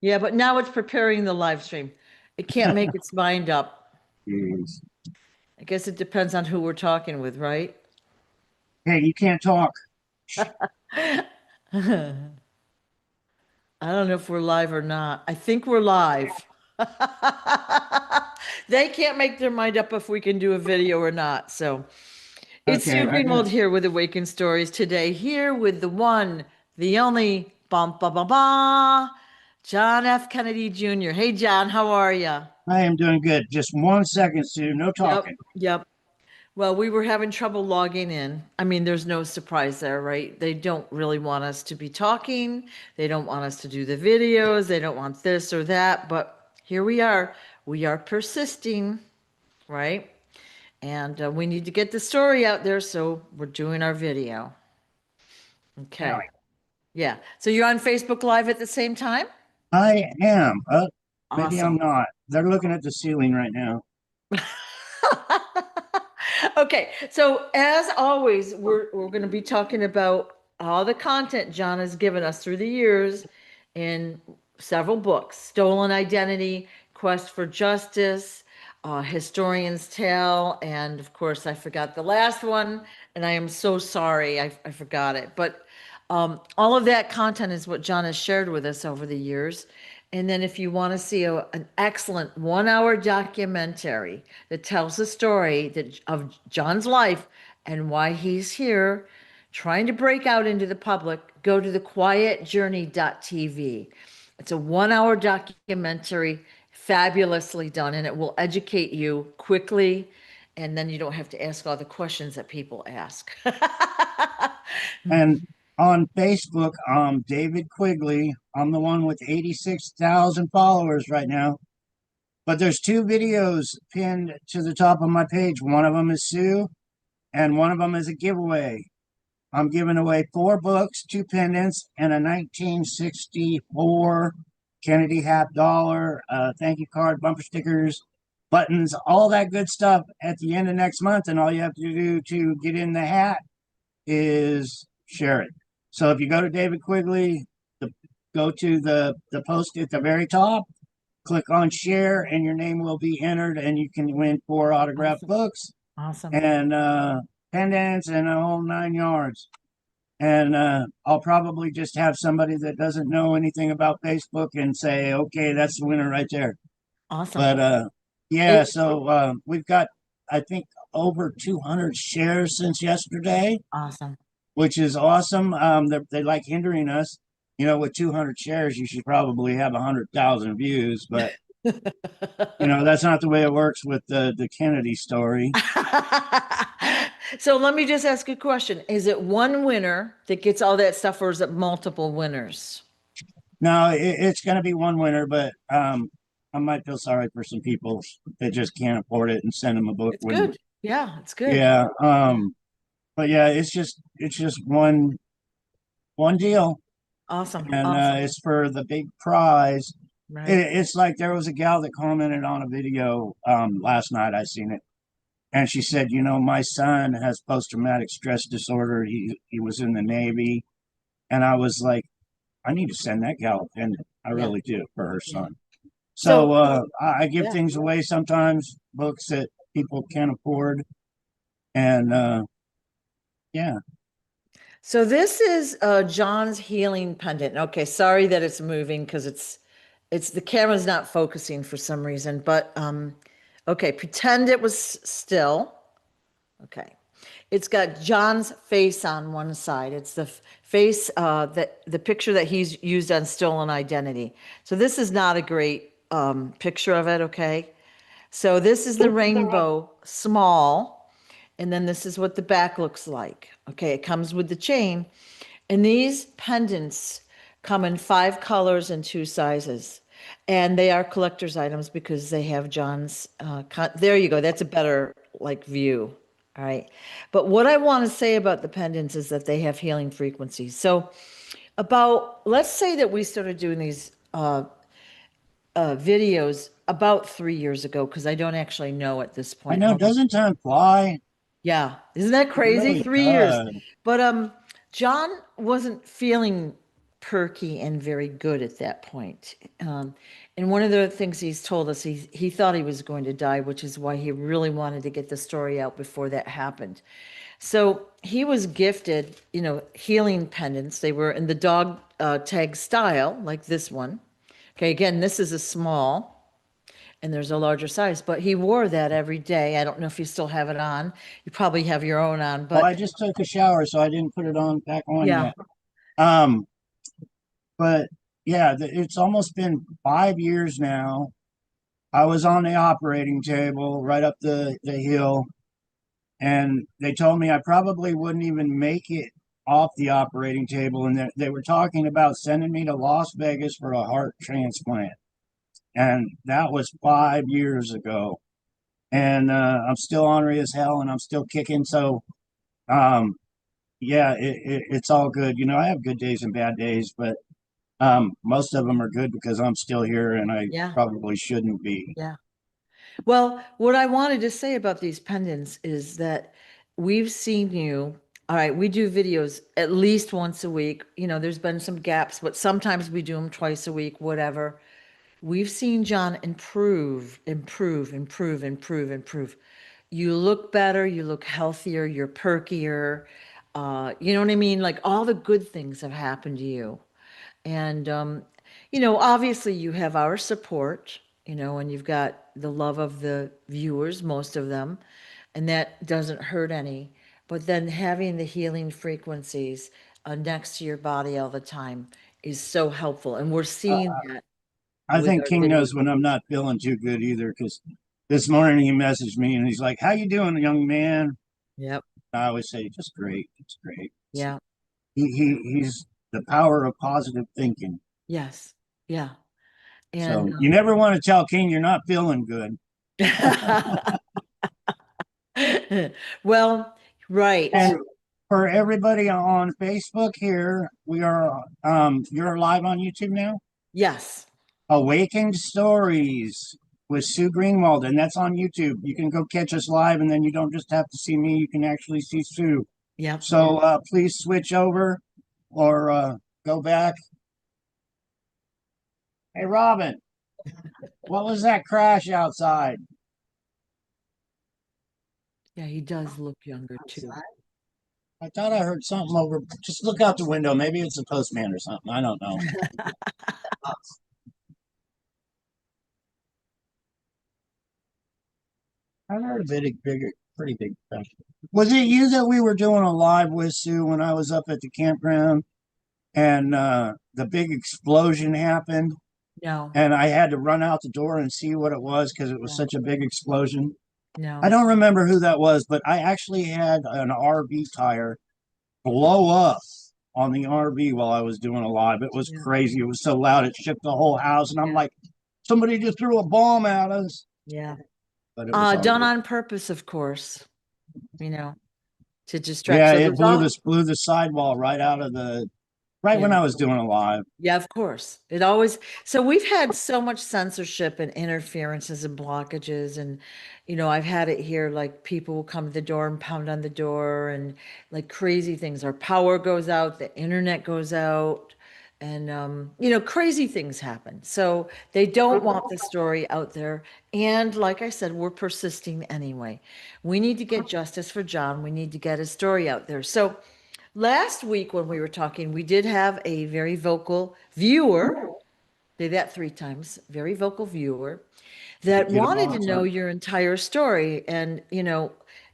Yeah, but now it's preparing the live stream. It can't make its mind up. Jeez. I guess it depends on who we're talking with, right? Hey, you can't talk. I don't know if we're live or not. I think we're live. They can't make their mind up if we can do a video or not. So it's Okay, Sue I got. Greenwald here with Awakened Stories today, here with the one, the only, bum, ba, ba, ba, John F. Kennedy Jr. Hey, John, how are you? I am doing good. Just 1 second, Sue. No Yep, talking. yep. Well, we were having trouble logging in. I mean, there's no surprise there, right? They don't really want us to be talking. They don't want us to do the videos. They don't want this or that. But here we are. We are persisting, right? And we need to get the story out there. So we're doing our video. Okay. Really? Yeah. So you're on Facebook Live at the same time? I am. Maybe I'm Awesome. not. They're looking at the ceiling right now. Okay, so as always, we're going to be talking about all the content John has given us through the years in several books: Stolen Identity, Quest for Justice, Historian's Tale, and of course, I forgot the last one, and I am so sorry, I forgot it. But all of that content is what John has shared with us over the years. And then if you want to see an excellent 1 hour documentary that tells the story of John's life and why he's here trying to break out into the public, go to thequietjourney.tv. It's a 1 hour documentary, fabulously done, and it will educate you quickly. And then you don't have to ask all the questions that people ask. And on Facebook, David Quigley. I'm the one with 86,000 followers right now. But there's two videos pinned to the top of my page. One of them is Sue, and one of them is a giveaway. I'm giving away 4 books, 2 pendants, and a 1964 Kennedy half dollar, thank you card, bumper stickers, buttons, all that good stuff at the end of next month. And all you have to do to get in the hat is share it. So if you go to David Quigley, go to the post at the very top, click on share, and your name will be entered, and you can win 4 autographed Awesome. books Awesome. and pendants and a whole 9 yards. And I'll probably just have somebody that doesn't know anything about Facebook and say, okay, that's the winner right there. Awesome. But yeah, It, so we've got, I think, over 200 shares since yesterday, awesome. which is awesome. They like hindering us. You know, with 200 shares, you should probably have 100,000 views, but that's not the way it works with the Kennedy story. So let me just ask a question. Is it one winner that gets all that stuff, or is it multiple winners? No, it's going to be one winner, but I might feel sorry for some people that just can't afford it and send them a book It's when, good. Yeah, it's good. yeah. Yeah. But yeah, it's just one deal, Awesome. and Awesome. it's for the big prize. Right. It's like there was a gal that commented on a video last night. I seen it, and she said, my son has post traumatic stress disorder. He was in the Navy, and I was like, I need to send that gal a pendant. I Yeah. really do for her Yeah. son. So So, I give yeah. things away sometimes, books that people can't afford, and yeah. So this is John's healing pendant. Okay, sorry that it's moving because it's the camera's not focusing for some reason, but okay, pretend it was still. Okay. It's got John's face on one side. It's the face that the picture that he's used on Stolen Identity. So this is not a great picture of it, okay? So this is the rainbow small, and then this is what the back looks like. Okay, it comes with the chain. And these pendants come in 5 colors and 2 sizes. And they are collector's items because they have John's there you go. That's a better like view. All right. But what I want to say about the pendants is that they have healing frequencies. So about let's say that we started doing these videos about 3 years ago, because I don't actually know at this I point know, how long. doesn't time fly? Yeah, isn't that It crazy? really 3 years. does. But John wasn't feeling perky and very good at that point. And one of the things he's told us, he thought he was going to die, which is why he really wanted to get the story out before that happened. So he was gifted, healing pendants. They were in the dog tag style, like this one. Okay, again, this is a small, and there's a larger size, but he wore that every day. I don't know if you still have it on. You probably have your own on, Well, I but just took a shower, so I didn't put it on back on yeah, yet. Um, but yeah, it's almost been 5 years now. I was on the operating table right up the hill, and they told me I probably wouldn't even make it off the operating table. And they were talking about sending me to Las Vegas for a heart transplant. And that was 5 years ago. And I'm still ornery as hell, and I'm still kicking. So, um, yeah, it's all good. I have good days and bad days, but most of them are good because I'm still here, and I yeah, probably shouldn't be. yeah. Well, what I wanted to say about these pendants is that we've seen you. All right, we do videos at least once a week. There's been some gaps, but sometimes we do them twice a week, whatever. We've seen John improve, improve, improve, improve, improve. You look better, you look healthier, you're perkier. You know what I mean? Like all the good things have happened to you. And, obviously you have our support, and you've got the love of the viewers, most of them, and that doesn't hurt any. But then having the healing frequencies next to your body all the time is so helpful. And we're seeing that I with think our King videos. knows when I'm not feeling too good either, because this morning he messaged me and he's like, "How you doing, young man?" Yep. I always say, "Just great. It's great." Yeah. He's the power of positive thinking. Yes. Yeah. And So you never want to tell King you're not feeling good. well, right. And for everybody on Facebook here, we are you're live on YouTube now. Yes. Awakened Stories with Sue Greenwald, and that's on YouTube. You can go catch us live, and then you don't just have to see me, you can actually see Sue. Yep. So please switch over or go back. Hey, Robin, what was that crash outside? Yeah, he does look younger too. I thought I heard something over. Just look out the window. Maybe it's a postman or something. I don't know. I heard a pretty big crash. Was it you that we were doing a live with, Sue, when I was up at the campground and the big explosion happened? No, And I had to run out the door and see what it was because it was no, such a big explosion. I no. don't remember who that was, but I actually had an RV tire blow up on the RV while I was doing a live. It was Yeah, crazy. It was so loud it shook the whole house, and I'm yeah, like, somebody just threw a bomb at us. yeah. But it was all Done good. on purpose, of course, you know, to distract. Yeah, So it there's all, blew the sidewall right out of the right when yeah. I was doing a live. Yeah, of course. It always, so we've had so much censorship and interferences and blockages. And, I've had it here like people will come to the door and pound on the door and like crazy things. Our power goes out, the internet goes out, and, crazy things happen. So they don't want the story out there. And like I said, we're persisting anyway. We need to get justice for John. We need to get his story out there. So, last week when we were talking, we did have a very vocal viewer, say that three times, very vocal viewer, that Get them wanted to all. know your entire story. And,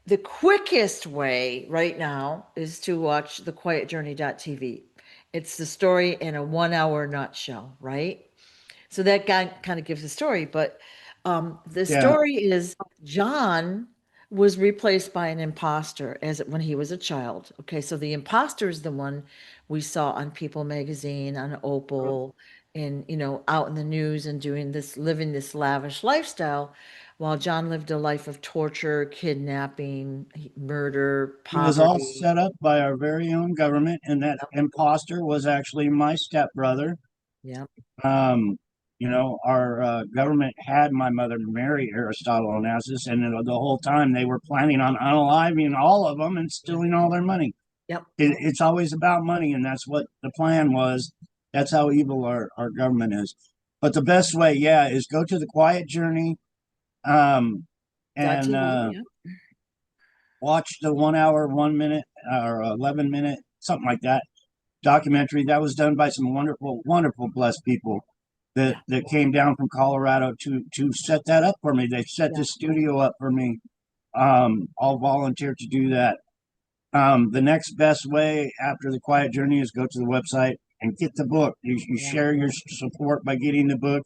the quickest way right now is to watch thequietjourney.tv. It's the story in a 1 hour nutshell, right? So that guy kind of gives the story, but the Yeah, story is John was replaced by an imposter as when he was a child. Okay, so the imposter is the one we saw on People magazine, on Opal, and out in the news and doing this, living this lavish lifestyle, while John lived a life of torture, kidnapping, murder, it was all poverty. set up by our very own government, and that Yep, imposter was actually my stepbrother. yep, Um, our government had my mother marry Aristotle Onassis, and the whole time they were planning on unaliving all of them and yep, stealing all their money. yep, It's always about money, and that's what the plan was. That's how evil our government is. But the best way, yeah, is go to the Quiet Journey, um, and .tv, yeah. watch the 1 hour, 1 minute, or 11 minute, something like that documentary that was done by some wonderful, wonderful, blessed people that Yeah. came down from Colorado to set that up for me. They set Yeah. the studio up for me. I'll volunteer to do that. The next best way after the Quiet Journey is go to the website and get the book. You Yeah. share your support by getting the book,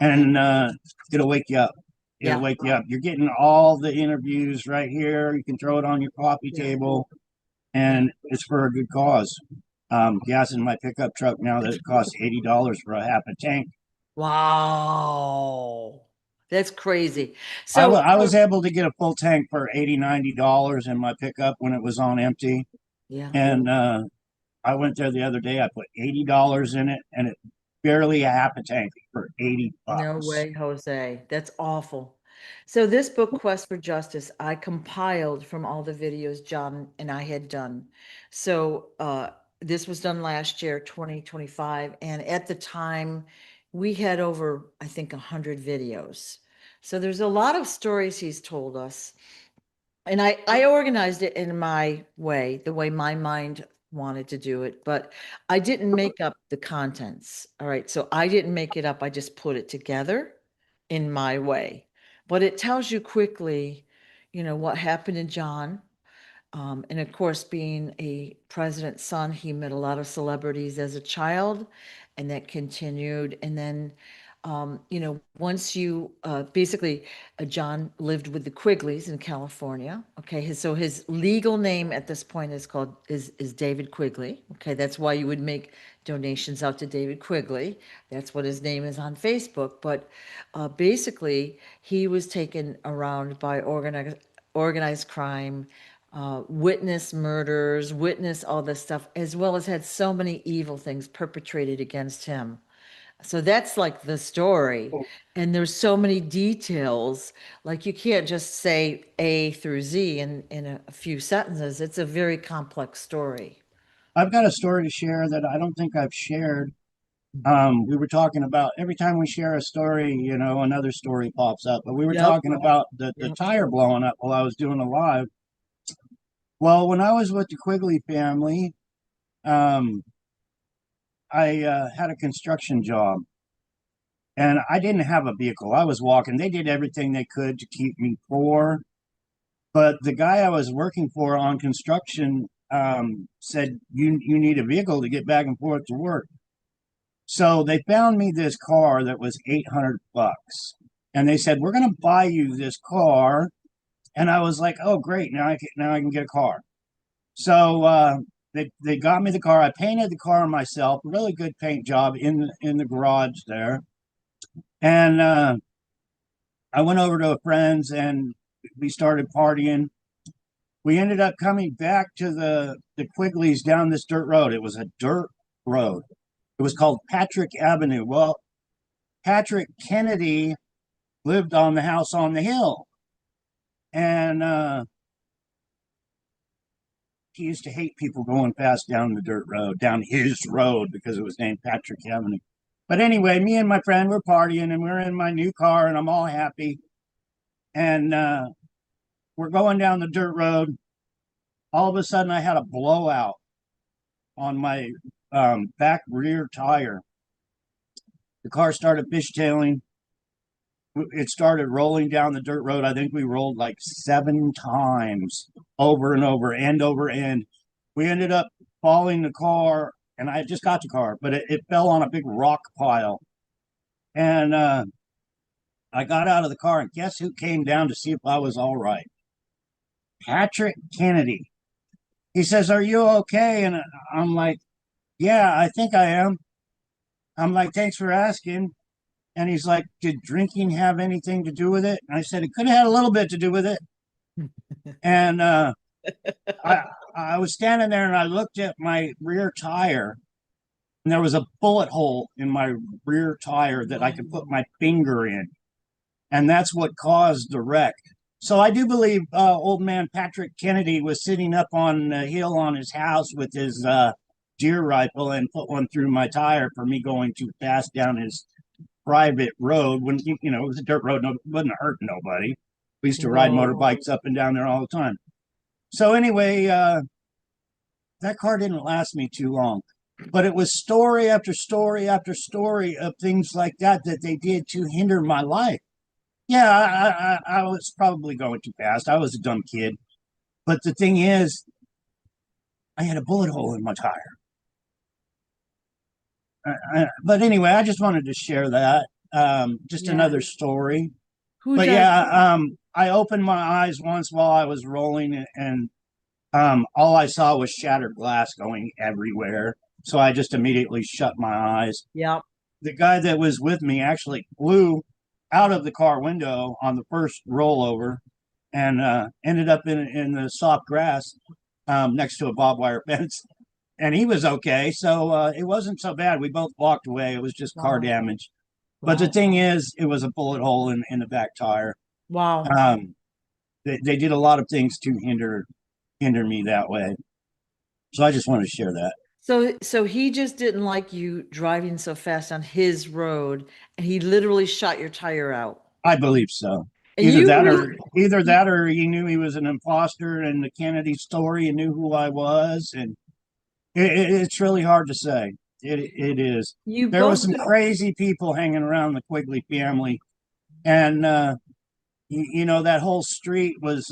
Yeah. and it'll wake you up. It'll Yeah. wake you up. You're getting all the interviews right here. You can throw it on your coffee Yeah. table, Yeah. and it's for a good cause. Gas in my pickup truck now that it costs $80 for a half a tank. Wow. That's crazy. I, So, w- I was able to get a full tank for $80, $90 in my pickup when it was on empty. yeah. And I went there the other day. I put $80 in it, and it barely a half a tank for 80 No bucks. way, Jose. That's awful. So this book, Quest for Justice, I compiled from all the videos John and I had done. So this was done last year, 2025, and at the time we had over, I think, 100 videos. So there's a lot of stories he's told us. And I organized it in my way, the way my mind wanted to do it, but I didn't make up the contents. All right. So I didn't make it up. I just put it together in my way. But it tells you quickly, what happened to John. And of course, being a president's son, he met a lot of celebrities as a child, and that continued. And then, once you basically, John lived with the Quigleys in California. Okay, so his legal name at this point is David Quigley. Okay, that's why you would make donations out to David Quigley. That's what his name is on Facebook. But basically, he was taken around by organized crime, witness murders, witness all this stuff, as well as had so many evil things perpetrated against him. So that's like the story. And there's so many details. Like you can't just say A through Z in a few sentences. It's a very complex story. I've got a story to share that I don't think I've shared. We were talking about every time we share a story, another story pops up. But we were Yep. talking about the Yep. tire blowing up while I was doing a live. Well, when I was with the Quigley family, um, I had a construction job, and I didn't have a vehicle. I was walking. They did everything they could to keep me poor. But the guy I was working for on construction said, you need a vehicle to get back and forth to work. So they found me this car that was 800 bucks. And they said, we're going to buy you this car. And I was like, oh, great. Now I can get a car. So they got me the car. I painted the car myself, really good paint job in the garage there. And I went over to a friend's and we started partying. We ended up coming back to the Quigleys down this dirt road. It was a dirt road. It was called Patrick Avenue. Well, Patrick Kennedy lived on the house on the hill. And he used to hate people going fast down the dirt road, down his road, because it was named Patrick Avenue. But anyway, me and my friend were partying and we're in my new car and I'm all happy. And we're going down the dirt road. All of a sudden, I had a blowout on my back rear tire. The car started fishtailing. It started rolling down the dirt road. I think we rolled like 7 times over and over, end over end. We ended up falling the car, and I just got the car, but it fell on a big rock pile. And I got out of the car, and guess who came down to see if I was all right? Patrick Kennedy. He says, "Are you okay?" And I'm like, "Yeah, I think I am." I'm like, "Thanks for asking." And he's like, "Did drinking have anything to do with it?" And I said, "It could have had a little bit to do with it." And I I was standing there and I looked at my rear tire, and there was a bullet hole in my rear tire that I could put my finger in, and that's what caused the wreck. So I do believe old man Patrick Kennedy was sitting up on the hill on his house with his deer rifle and put one through my tire for me going too fast down his private road when it was a dirt road. No, it wasn't hurting nobody. We used to ride Whoa. motorbikes up and down there all the time. So anyway, that car didn't last me too long, but it was story after story after story of things like that they did to hinder my life. Yeah, I was probably going too fast. I was a dumb kid, but the thing is, I had a bullet hole in my tire. But anyway, I just wanted to share that. Just Yeah. another story. Who But does? yeah, I opened my eyes once while I was rolling, and all I saw was shattered glass going everywhere. So I just immediately shut my eyes. Yep. The guy that was with me actually flew out of the car window on the first rollover and ended up in the soft grass next to a barbed wire fence. And he was okay. So it wasn't so bad. We both walked away. It was just car Wow. damage. But the Wow. thing is, it was a bullet hole in the back tire. Wow. Um, they did a lot of things to hinder me that way. So I just wanted to share that. So he just didn't like you driving so fast on his road, and he literally shot your tire out. I believe so. And you Either you, that or he knew he was an imposter in the Kennedy story and knew who I was, and it's really hard to say. It is. you There was both some crazy people hanging around the Quigley family, and that whole street was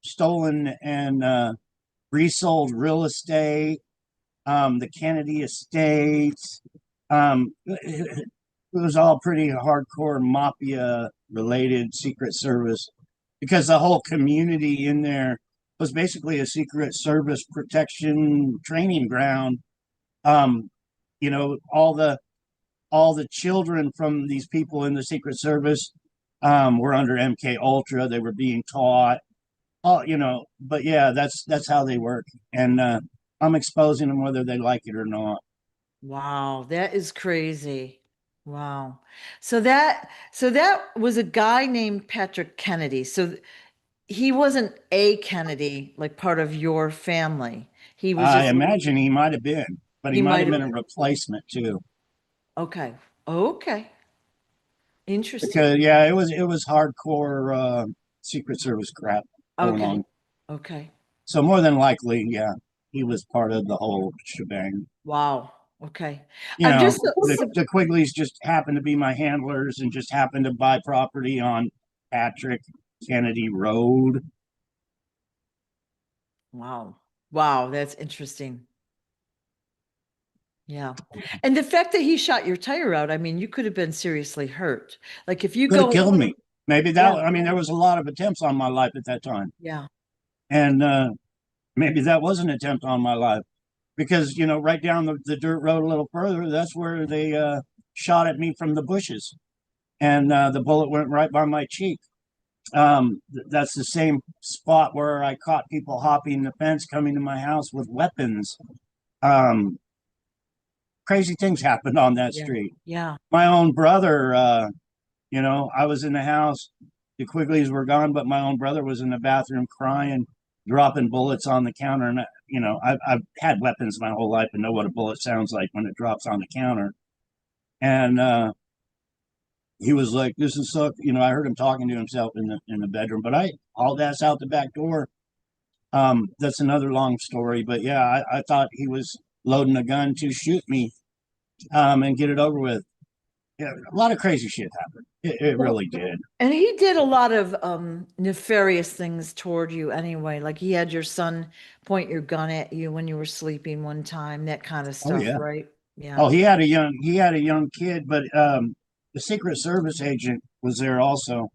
stolen and resold real estate. The Kennedy estates. It was all pretty hardcore mafia related Secret Service because the whole community in there was basically a Secret Service protection training ground. Um, all the children from these people in the Secret Service were under MK Ultra. They were being taught but yeah, that's how they work. And I'm exposing them whether they like it or not. wow, that is crazy. Wow. So that was a guy named Patrick Kennedy. So he wasn't a Kennedy, like part of your family. He was I just imagine he might have been, but he he might might have have been a replacement too. okay. Okay. Interesting. Because yeah, it was hardcore Secret Service crap going Okay. on. Okay. So more than likely, yeah, he was part of the whole shebang. Wow. Okay. You I'm know, just the Quigleys just happened to be my handlers and just happened to buy property on Patrick Kennedy Road. wow. Wow, that's interesting. Yeah. And the fact that he shot your tire out, I mean, you could have been seriously hurt. Like if you Could have go, killed me. Maybe yeah, that. I mean, there was a lot of attempts on my life at that time, yeah. and maybe that was an attempt on my life because right down the dirt road a little further, that's where they shot at me from the bushes, and the bullet went right by my cheek. That's the same spot where I caught people hopping the fence coming to my house with weapons. Um, Crazy things happened on that Yeah. street. Yeah. My own brother, I was in the house. The Quigleys were gone, but my own brother was in the bathroom crying, dropping bullets on the counter. And, I've had weapons my whole life and know what a bullet sounds like when it drops on the counter. And he was like, "This is so." I heard him talking to himself in the bedroom, but I hauled ass out the back door. That's another long story, but yeah, I thought he was loading a gun to shoot me and get it over with. Yeah, a lot of crazy shit happened. It Well, really did. and he did a lot of nefarious things toward you anyway. Like he had your son point your gun at you when you were sleeping one time, that kind of Oh stuff, yeah. right? Yeah. Oh, he had a young kid, but the Secret Service agent was there also.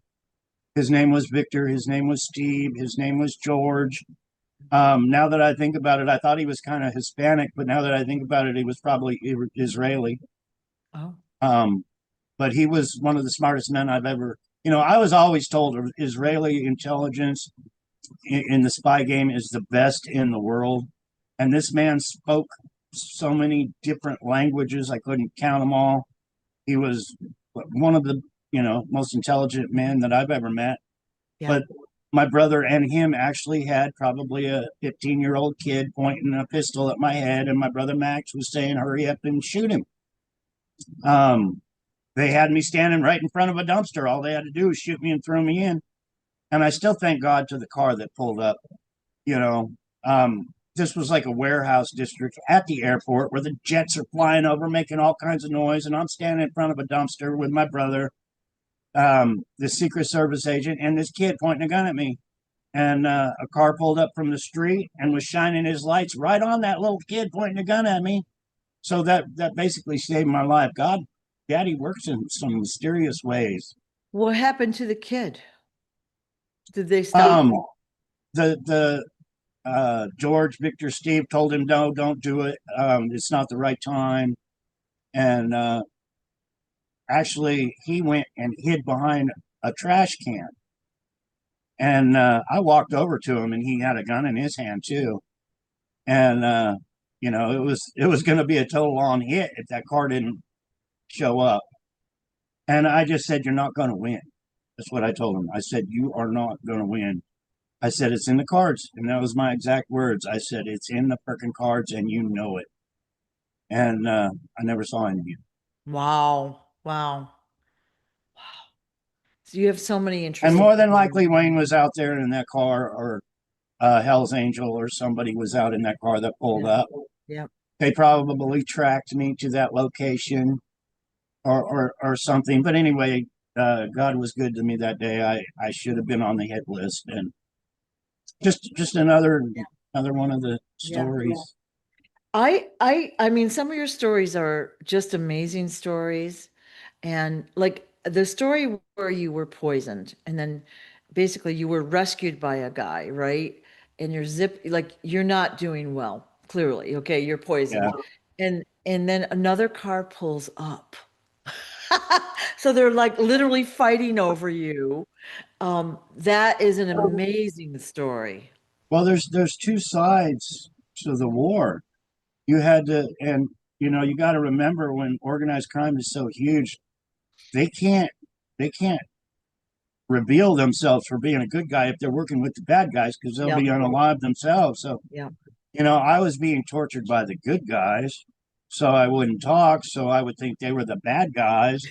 His name was Victor. His name was Steve. His name was George. Now that I think about it, I thought he was kind of Hispanic, but now that I think about it, he was probably Israeli. Oh, Um, but he was one of the smartest men I've ever. I was always told Israeli intelligence in the spy game is the best in the world, and this man spoke so many different languages I couldn't count them all. He was one of the most intelligent men that I've ever met. yeah. But My brother and him actually had probably a 15-year-old kid pointing a pistol at my head, and my brother Max was saying, "Hurry up and shoot him." Um, they had me standing right in front of a dumpster. All they had to do was shoot me and throw me in. And I still thank God to the car that pulled up. You know, this was like a warehouse district at the airport where the jets are flying over, making all kinds of noise, and I'm standing in front of a dumpster with my brother, the Secret Service agent, and this kid pointing a gun at me. And a car pulled up from the street and was shining his lights right on that little kid pointing a gun at me. So that basically saved my life. God, Daddy works in some mysterious ways. What happened to the kid? Did they stop? Um, the George Victor Steve told him, no, don't do it. It's not the right time. And actually, he went and hid behind a trash can. And I walked over to him, and he had a gun in his hand too. And it was going to be a total on hit if that car didn't show up. And I just said, "You're not going to win." That's what I told him. I said, "You are not going to win." I said, "It's in the cards," and that was my exact words. I said, "It's in the freaking cards, and you know it." And I never saw him again. Wow. Wow. So you have so many And interesting more than stories. likely, Wayne was out there in that car, or Hell's Angel, or somebody was out in that car that pulled Yeah. up. Yeah. They probably tracked me to that location, or something. But anyway, God was good to me that day. I should have been on the hit list, and just Yeah. another one of the Yeah. stories. I mean, some of your stories are just amazing stories. And like the story where you were poisoned and then basically you were rescued by a guy, right? And like you're not doing well, clearly. Okay, you're Yeah. poisoned. And then another car pulls up. So they're like literally fighting over you. That is an amazing story. Well, there's two sides to the war. You had to, and you got to remember when organized crime is so huge, they can't they can't reveal themselves for being a good guy if they're working with the bad guys because they'll Yep. be unalive themselves. So Yep. I was being tortured by the good guys, so I wouldn't talk. So I would think they were the bad guys.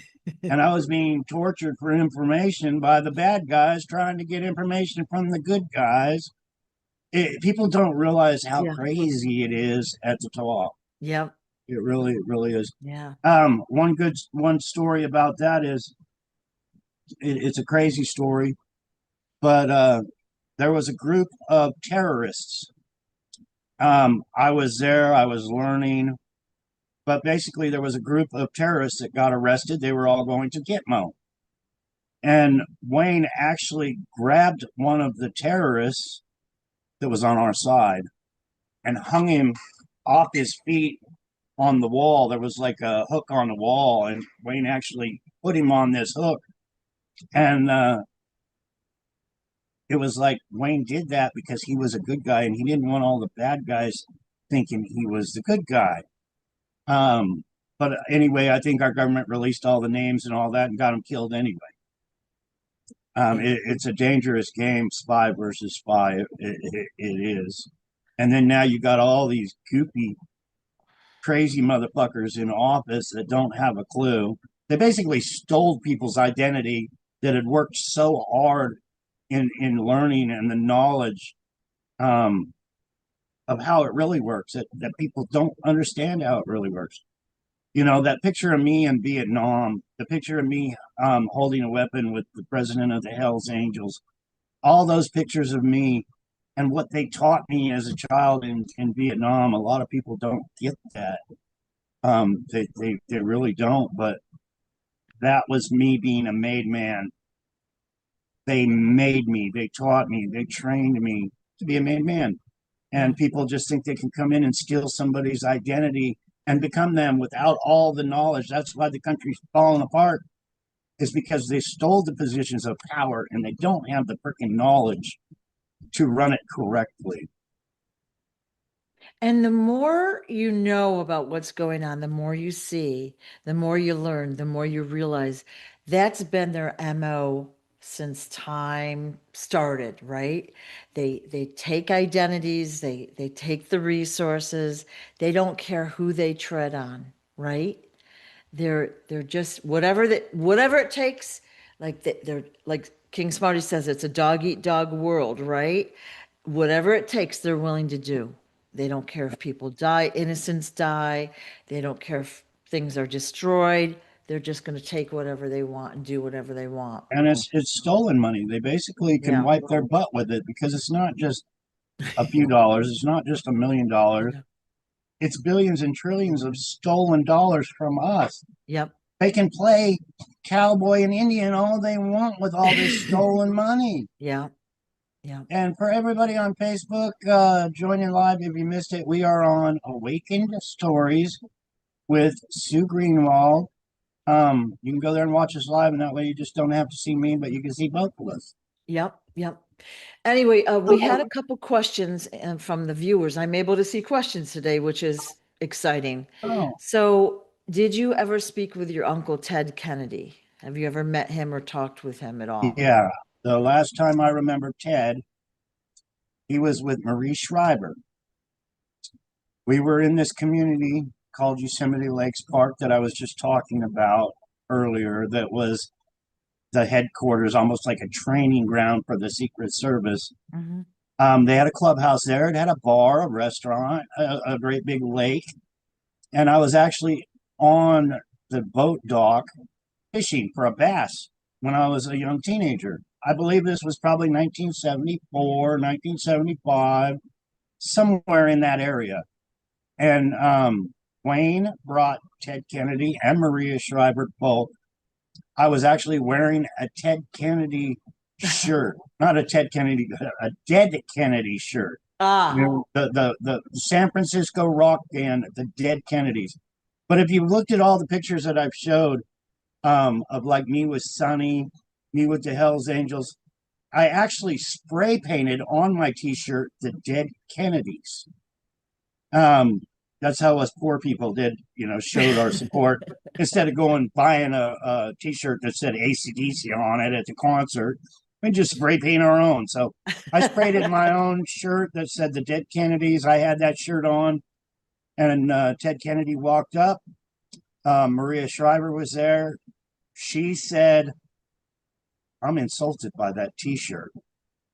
And I was being tortured for information by the bad guys trying to get information from the good guys. People don't realize how Yeah. crazy it is at the top. Yep. It really is. Yeah. One story about that is it's a crazy story, but there was a group of terrorists. I was there. I was learning. But basically, there was a group of terrorists that got arrested. They were all going to Gitmo. And Wayne actually grabbed one of the terrorists that was on our side and hung him off his feet on the wall. There was like a hook on the wall, and Wayne actually put him on this hook. And it was like Wayne did that because he was a good guy and he didn't want all the bad guys thinking he was the good guy. But anyway, I think our government released all the names and all that and got him killed anyway. Yeah. It's a dangerous game, spy versus spy. It is. And then now you got all these goopy, crazy motherfuckers in office that don't have a clue. They basically stole people's identity that had worked so hard in learning and the knowledge um, of how it really works, that people don't understand how it really works. That picture of me in Vietnam, the picture of me holding a weapon with the president of the Hells Angels, all those pictures of me and what they taught me as a child in Vietnam, a lot of people don't get that. They really don't. But that was me being a made man. They made me, they taught me, they trained me to be a made man. Yeah. And people just think they can come in and steal somebody's identity and become them without all the knowledge. That's why the country's falling apart, is because they stole the positions of power and they don't have the freaking knowledge to run it correctly. And the more you know about what's going on, the more you see, the more you learn, the more you realize that's been their MO since time started, right? They take identities, they take the resources, they don't care who they tread on, right? They're just whatever it takes. Like they're like King Smarty says, it's a dog eat dog world, right? Whatever it takes, they're willing to do. They don't care if people die, innocents die. They don't care if things are destroyed. They're just going to take whatever they want and do whatever they want. And it's stolen money. They basically can Yeah. wipe their butt with it because it's not just a few dollars. It's not just $1 million. Yeah. It's billions and trillions of stolen dollars from us. Yep. They can play cowboy and Indian all they want with all this stolen money. Yeah. Yeah. And for everybody on Facebook, joining live if you missed it, we are on Awakened Stories with Sue Greenwald. You can go there and watch us live, and that way you just don't have to see me, but you can see both of us. Yep. Yep. Anyway, we had a couple questions from the viewers. I'm able to see questions today, which is exciting. Oh, So, did you ever speak with your uncle Ted Kennedy? Have you ever met him or talked with him at all? yeah. The last time I remember Ted, he was with Marie Schreiber. We were in this community called Yosemite Lakes Park that I was just talking about earlier, that was the headquarters, almost like a training ground for the Secret Service. Hmm. They had a clubhouse there. It had a bar, a restaurant, a great big lake. And I was actually on the boat dock fishing for a bass when I was a young teenager. I believe this was probably 1974, 1975, somewhere in that area. And Wayne brought Ted Kennedy and Maria Shriver both. I was actually wearing a Ted Kennedy shirt, not a Ted Kennedy, a Dead Kennedy shirt. You Ah, know, the San Francisco rock band, the Dead Kennedys. But if you looked at all the pictures that I've showed, of like me with Sonny, me with the Hells Angels, I actually spray painted on my T-shirt the Dead Kennedys. Um, that's how us poor people did, showed our support. Instead of going buying a T-shirt that said AC/DC on it at the concert, we just spray paint our own. So I sprayed in my own shirt that said the Dead Kennedys. I had that shirt on, and Ted Kennedy walked up. Maria Shriver was there. She said, "I'm insulted by that T-shirt."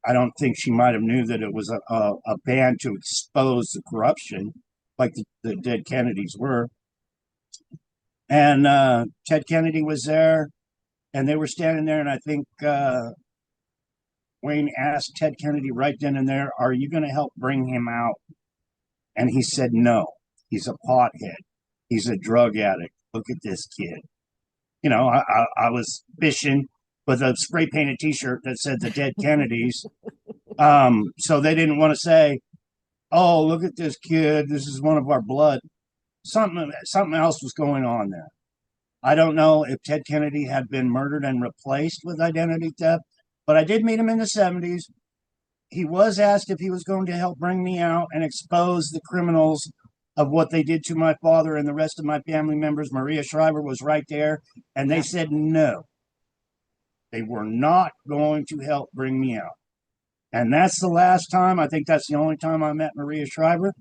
I don't think she might have knew that it was a band to expose the corruption, like the Dead Kennedys were. And Ted Kennedy was there, and they were standing there. And I think Wayne asked Ted Kennedy right then and there, "Are you going to help bring him out?" And he said, "No, he's a pothead. He's a drug addict. Look at this kid." I was fishing with a spray painted T-shirt that said the Dead Kennedys. So they didn't want to say, "Oh, look at this kid. This is one of our blood." Something else was going on there. I don't know if Ted Kennedy had been murdered and replaced with identity theft, but I did meet him in the 70s. He was asked if he was going to help bring me out and expose the criminals of what they did to my father and the rest of my family members. Maria Shriver was right there, and they yeah. said no. They were not going to help bring me out. And that's the last time, I think that's the only time I met Maria Shriver.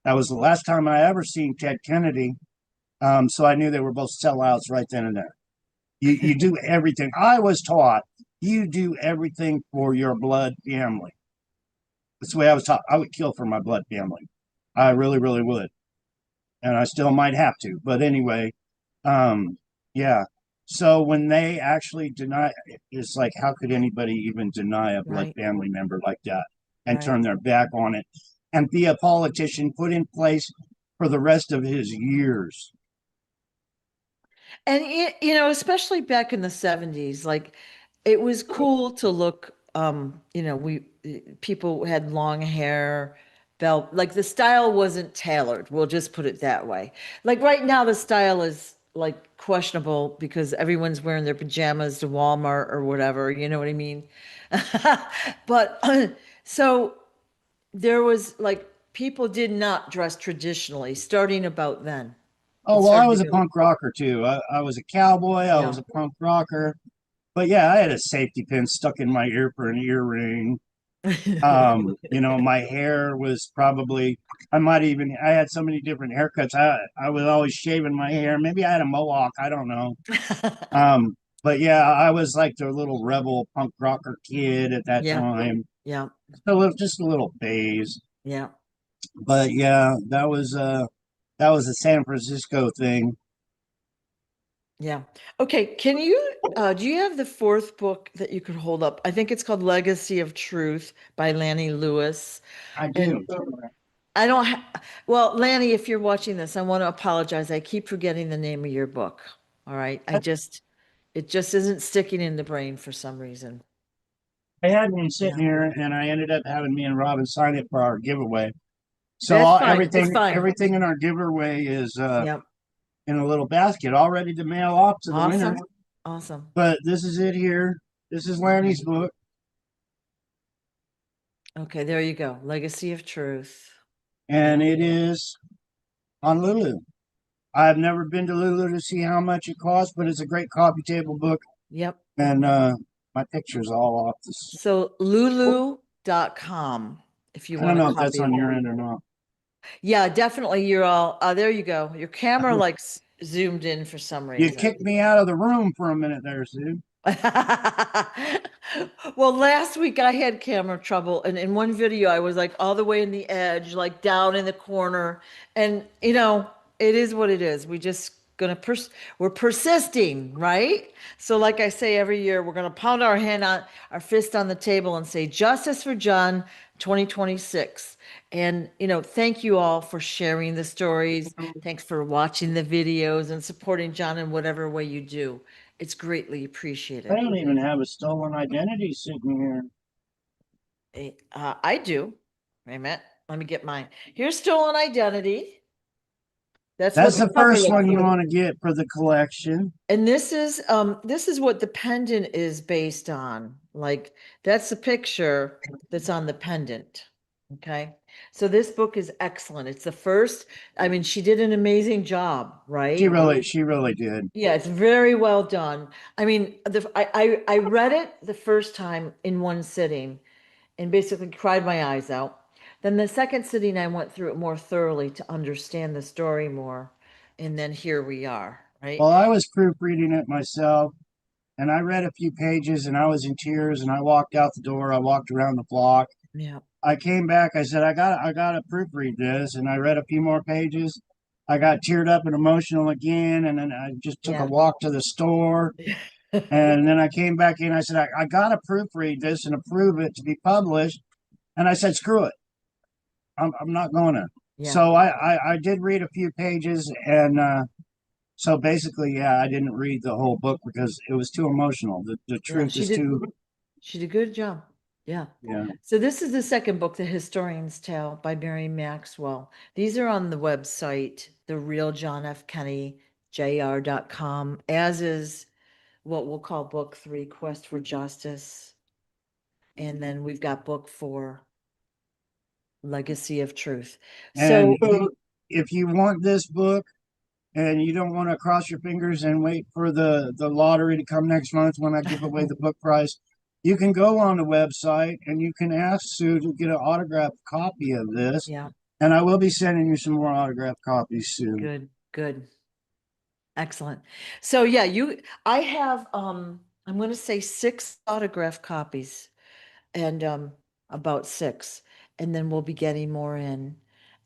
That was the last time I ever seen Ted Kennedy. So I knew they were both sellouts right then and there. You do everything. I was taught you do everything for your blood family. That's the way I was taught. I would kill for my blood family. I really, really would. And I still might have to. But anyway, yeah. So when they actually deny, it's like, how could anybody even deny a blood Right. family member like that and Right. turn their back on it and be a politician put in place for the rest of his years? And especially back in the 70s, like it was cool to look, we people had long hair, belt, like the style wasn't tailored. We'll just put it that way. Like right now the style is like questionable because everyone's wearing their pajamas to Walmart or whatever, you know what I mean? But so there was like people did not dress traditionally starting about then. Oh, It well, I started to was a go, punk rocker too. I was a cowboy. I yeah. was a punk rocker. But yeah, I had a safety pin stuck in my ear for an earring. My hair was probably, I had so many different haircuts. I was always shaving my hair. Maybe I had a mohawk. I don't know. But yeah, I was like the little rebel punk rocker kid at that Yeah, time. yeah, So just a little phase. yeah, But yeah, that was a San Francisco thing. yeah. Okay, can you do you have the fourth book that you could hold up? I think it's called Legacy of Truth by Lanny Lewis. I And do. I don't ha well, Lanny, if you're watching this, I want to apologize. I keep forgetting the name of your book. All right. It just isn't sticking in the brain for some reason. I had one Yeah. sitting here, and I ended up having me and Robin sign it for our giveaway. So That's fine. It's everything fine. everything in our giveaway is Yeah. in a little basket, all ready to mail off to the winner. Awesome. Awesome. But this is it here. This is Lanny's book, Okay, there you go. Legacy of Truth. Yeah. and it is on Lulu. I've never been to Lulu to see how much it costs, but it's a great coffee table book, Yep. and my picture's all off this. So lulu.com if you I don't want a know if that's copy of on it. your end or not. Yeah, definitely. You're all, there you go. Your camera like zoomed in for some You reason. kicked me out of the room for a minute there, Sue. Well, last week I had camera trouble, and in one video I was like all the way in the edge, like down in the corner. And it is what it is. We just gonna we're persisting, right? So, like I say every year, we're gonna pound our fist on the table and say justice for John 2026. And thank you all for sharing the stories. Thanks for watching the videos and supporting John in whatever way you do. It's greatly I appreciated. don't even have a stolen identity sitting here. I do. Wait a minute. Let me get mine. Here's stolen identity. That's what That's the the cover first looks one you like. want to get for the collection. And this is what the pendant is based on. Like that's the picture that's on the pendant. Okay. So this book is excellent. It's the first, I mean, she did an amazing job, right? She really did. Yeah, it's very well done. I mean, I read it the first time in one sitting and basically cried my eyes out. Then the second sitting, I went through it more thoroughly to understand the story more. And then here we are, right? Well, I was proofreading it myself, and I read a few pages, and I was in tears, and I walked out the door. I walked around the block. Yeah. I came back. I said, I got to proofread this, and I read a few more pages. I got teared up and emotional again, and then I just took a Yeah. walk to the store, and then I came back in. I said, I got to proofread this and approve it to be published, and I said, screw it. I'm not going to. Yeah. So I did read a few pages, and so basically, yeah, I didn't read the whole book because it was too emotional. The Yeah. truth is too, She did a good job. Yeah. yeah. So this is the second book, The Historian's Tale by Mary Maxwell. These are on the website, the real John F. Kennedy, jr.com, as is what we'll call book 3, Quest for Justice. And then we've got book 4, Legacy of Truth. And So if you want this book and you don't want to cross your fingers and wait for the lottery to come next month when I give away the book prize, you can go on the website and you can ask Sue to get an autographed copy of this. yeah, And I will be sending you some more autographed copies soon. good, good. Excellent. So yeah, I have I'm going to say 6 autograph copies and about 6, and then we'll be getting more in.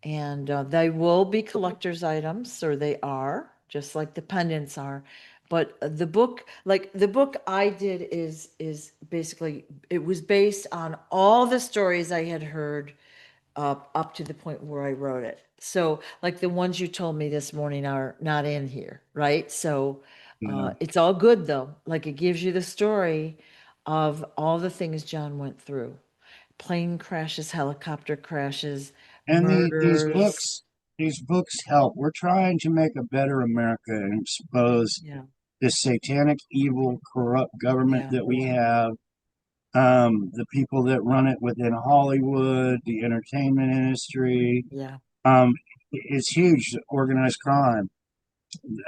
And they will be collector's items, or they are, just like the pendants are. But the book, like the book I did is basically it was based on all the stories I had heard up to the point where I wrote it. So, like the ones you told me this morning are not in here, right? So, Yeah. it's all good though. Like it gives you the story of all the things John went through: plane crashes, helicopter crashes, And murders. these books help. We're trying to make a better America and expose Yeah, this satanic, evil, corrupt government yeah, that we have. The people that run it within Hollywood, the entertainment industry. yeah, It's huge, organized crime,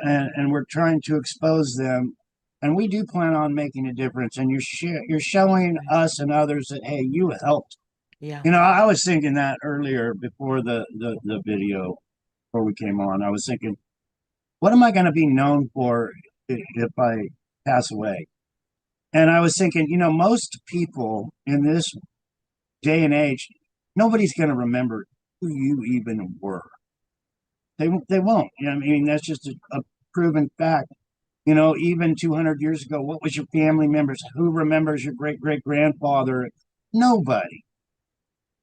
and we're trying to expose them And we do plan on making a difference. And you're showing us and others that, hey, you helped. Yeah. You know, I was thinking that earlier before the video, before we came on. I was thinking, what am I going to be known for if I pass away? And I was thinking, you know, most people in this day and age, nobody's going to remember who you even were. They won't. You know, I mean, that's just a proven fact. You know, even 200 years ago, what was your family members? Who remembers your great great grandfather? Nobody.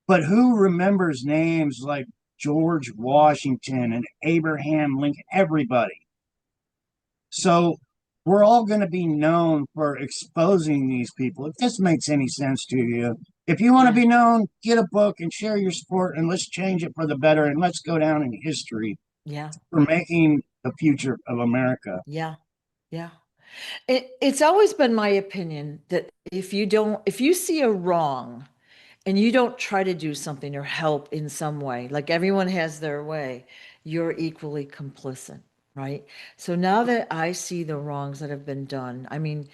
But who remembers names like George Washington and Abraham Lincoln? Everybody. So we're all going to be known for exposing these people. If this makes any sense to you, if you want to Yeah. be known, get a book and share your support, and let's change it for the better, and let's go down in history Yeah. for making the future of America. Yeah. Yeah. It's always been my opinion that if you see a wrong and you don't try to do something or help in some way, like everyone has their way, you're equally complicit, right? So now that I see the wrongs that have been done, I mean,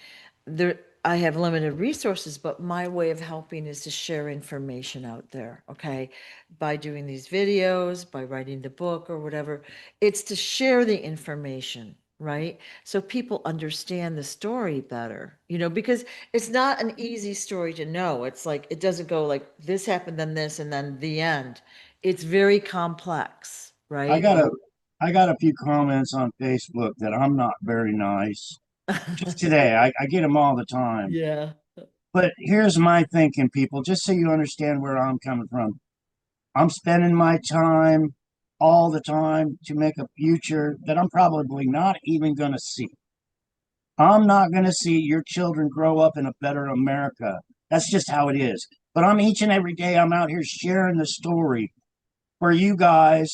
there, I have limited resources, but my way of helping is to share information out there, okay? By doing these videos, by writing the book or whatever, it's to share the information, right? So people understand the story better, because it's not an easy story to know. It's like, it doesn't go like this happened, then this, and then the end. It's very complex, I right? got a I got a few comments on Facebook that I'm not very nice. Just today, I get them all the time. Yeah. But here's my thinking, people, just so you understand where I'm coming from. I'm spending my time all the time to make a future that I'm probably not even going to see. I'm not going to see your children grow up in a better America. That's just how it is. But I'm each and every day, I'm out here sharing the story for you guys,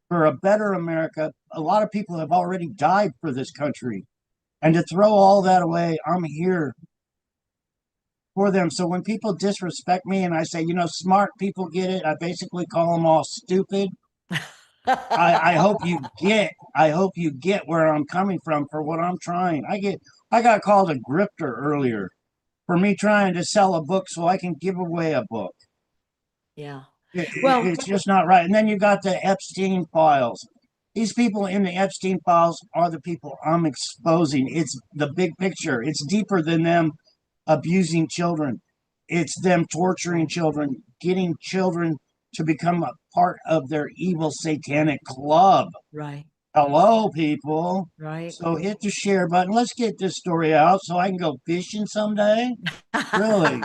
for a better America. A lot of people have already died for this country. And to throw all that away, I'm here for them. So when people disrespect me and I say, you know, smart people get it, I basically call them all stupid. I hope you get where I'm coming from for what I'm trying. I got called a grifter earlier for me trying to sell a book so I can give away a book. Yeah. Well, It's just not right. And then you got the Epstein files. These people in the Epstein files are the people I'm exposing. It's the big picture. It's deeper than them abusing children. It's them torturing right, children, getting children to become a part of their evil satanic club. right, Hello, people. right. So hit the share button. Let's get this story out so I can go fishing someday. Really?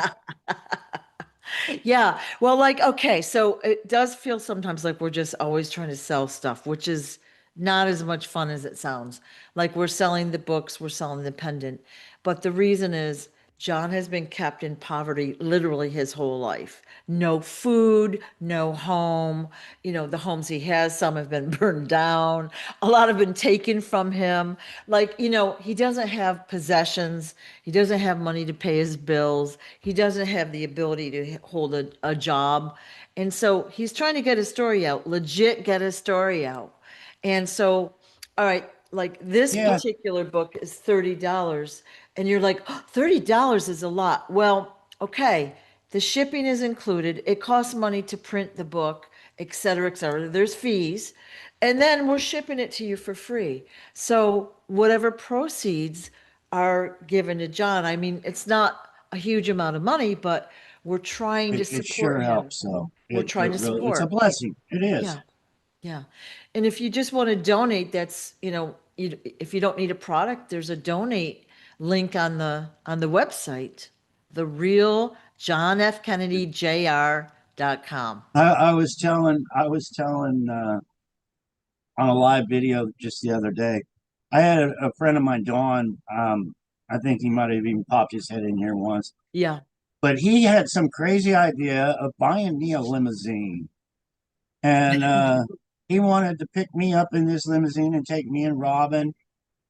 Yeah. Well, like, okay, so it does feel sometimes like we're just always trying to sell stuff, which is not as much fun as it sounds. Like we're selling the books, we're selling the pendant. But the reason is John has been kept in poverty literally his whole life. No food, no home. The homes he has, some have been burned down. A lot have been taken from him. Like, he doesn't have possessions. He doesn't have money to pay his bills. He doesn't have the ability to hold a job. And so he's trying to get his story out, legit get his story out. And so, all right, like this Yeah, particular book is $30. And you're like, oh, $30 is a lot. Well, okay, the shipping is included. It costs money to print the book, et cetera, et cetera. There's fees. And then we're shipping it to you for free. So whatever proceeds are given to John, I mean, it's not a huge amount of money, but we're trying to it sure support him. helps. So We're trying it to really, it's a support. blessing. It is. Yeah. Yeah. And if you just want to donate, that's, if you don't need a product, there's a donate link on the website, the real John F. Kennedy Jr.com. I was telling on a live video just the other day. I had a friend of mine, Dawn. I think he might have even popped his head in here once, Yeah. but he had some crazy idea of buying me a limousine, and he wanted to pick me up in this limousine and take me and Robin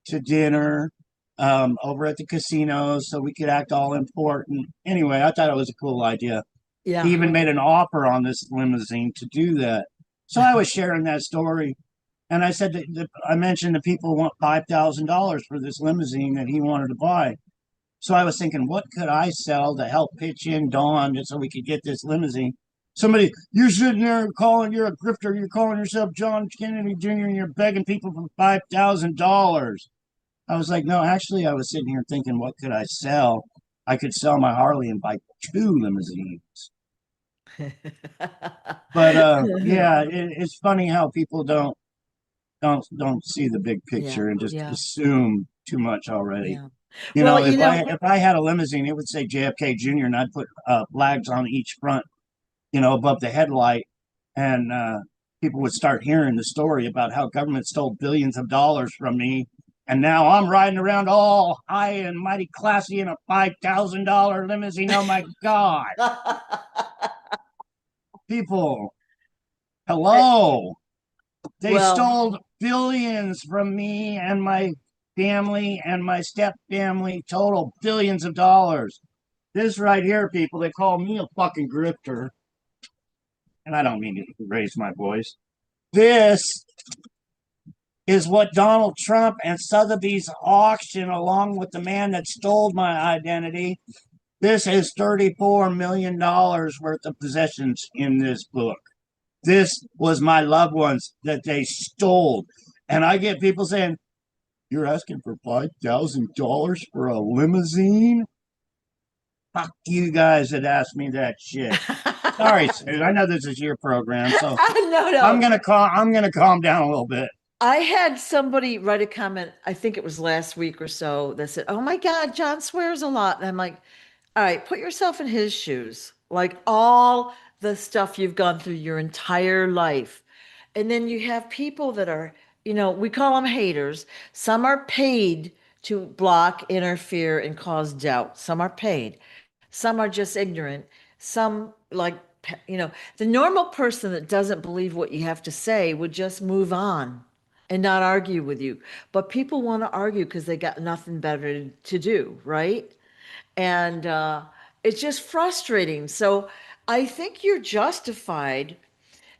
to dinner over at the casino so we could act all important. Anyway, I thought it was a cool idea. He Yeah. even made an offer on this limousine to do that. So I was sharing that story. And I said I mentioned the people want $5,000 for this limousine that he wanted to buy. So I was thinking, what could I sell to help pitch in Dawn so we could get this limousine? Somebody, you're sitting there calling, you're a grifter, you're calling yourself John Kennedy Jr., and you're begging people for $5,000. I was like, no, actually, I was sitting here thinking, what could I sell? I could sell my Harley and buy two limousines. But yeah, it's funny how people don't see the big Yeah, picture and just yeah, assume too much already. yeah. You Well, know, if I had a limousine, it would say JFK Jr. and I'd put flags on each front, above the headlight, and people would start hearing the story about how government stole billions of dollars from me, and now I'm riding around all high and mighty classy in a $5,000 limousine. Oh my God, people, I- hello! They well, stole billions from me and my family and my step family, total billions of dollars. This right here, people, they call me a fucking grifter. And I don't mean to raise my voice. This is what Donald Trump and Sotheby's auction, along with the man that stole my identity. This is $34 million worth of possessions in this book. This was my loved ones that they stole. And I get people saying, you're asking for $5,000 for a limousine? Fuck you guys that asked me that shit. Sorry, Sue. I know this is your program, so no, I'm no. gonna calm down a little bit. I had somebody write a comment, I think it was last week or so, that said, "Oh my God, John swears a lot." And I'm like, all right, put yourself in his shoes. Like all the stuff you've gone through your entire life. And then you have people that are, we call them haters. Some are paid to block, interfere, and cause doubt. Some are paid. Some are just ignorant. Some, like, the normal person that doesn't believe what you have to say would just move on and not argue with you. But people want to argue because they got nothing better to do, right? And it's just frustrating. So I think you're justified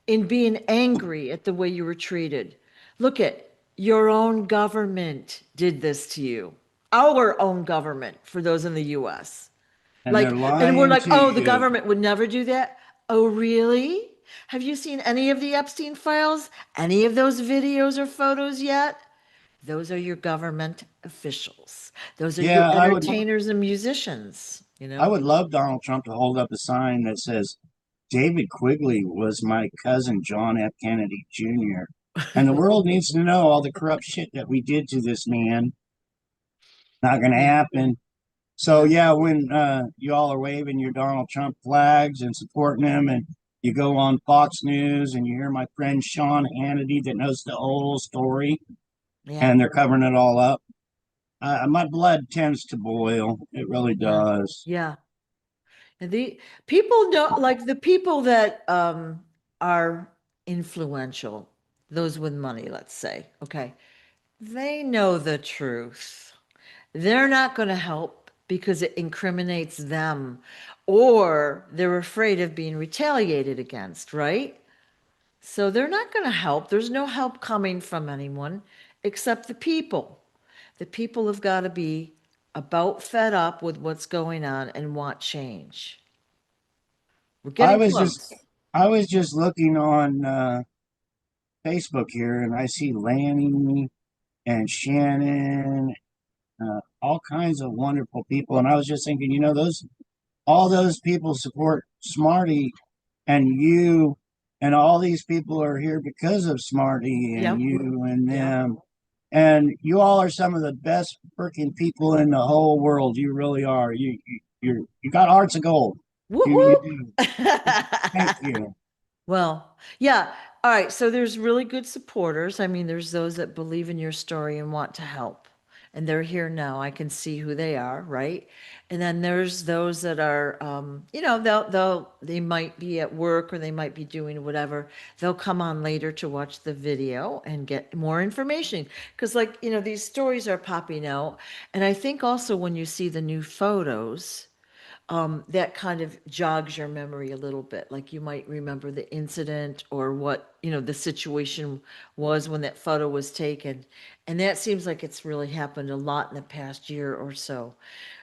in being angry at the way you were treated. Look at your own government did this to you. Our own government, for those in the US. And they're Like, and we're lying like, to oh, the you. government would never do that. Oh, really? Have you seen any of the Epstein files? Any of those videos or photos yet? Those are your government officials. Those are your Yeah, entertainers and musicians, I would love Donald Trump to hold up a sign that says David Quigley was my cousin John F. Kennedy Jr. And the world needs to know all the corrupt shit that we did to this man. Not gonna Yeah, happen. So yeah, yeah, when you all are waving your Donald Trump flags and supporting him, and you go on Fox News and you hear my friend Sean Hannity that knows the whole story, yeah, and they're covering it all up, my blood tends to boil. It really yeah, does. yeah. And the people don't like the people that are influential, those with money, let's say. Okay. They know the truth. They're not going to help because it incriminates them or they're afraid of being retaliated against, right? So they're not going to help. There's no help coming from anyone except the people. The people have got to be about fed up with what's going on and want change. We're I getting was just close. I was just looking on Facebook here, and I see Lanny and Shannon, all kinds of wonderful people, and I was just thinking, those all those people support Smarty, and you, and all these people are here because of Smarty and Yeah. you and Yeah. them, and you all are some of the best freaking people in the whole world. You really are. You got hearts of gold. You Woohoo! do. Thank you. Well, yeah. All right. So there's really good supporters. I mean, there's those that believe in your story and want to help. And they're here now. I can see who they are, right? And then there's those that are, they might be at work or they might be doing whatever. They'll come on later to watch the video and get more information. Because, like, these stories are popping out. And I think also when you see the new photos, that kind of jogs your memory a little bit. Like you might remember the incident or what, the situation was when that photo was taken. And that seems like it's really happened a lot in the past year or so.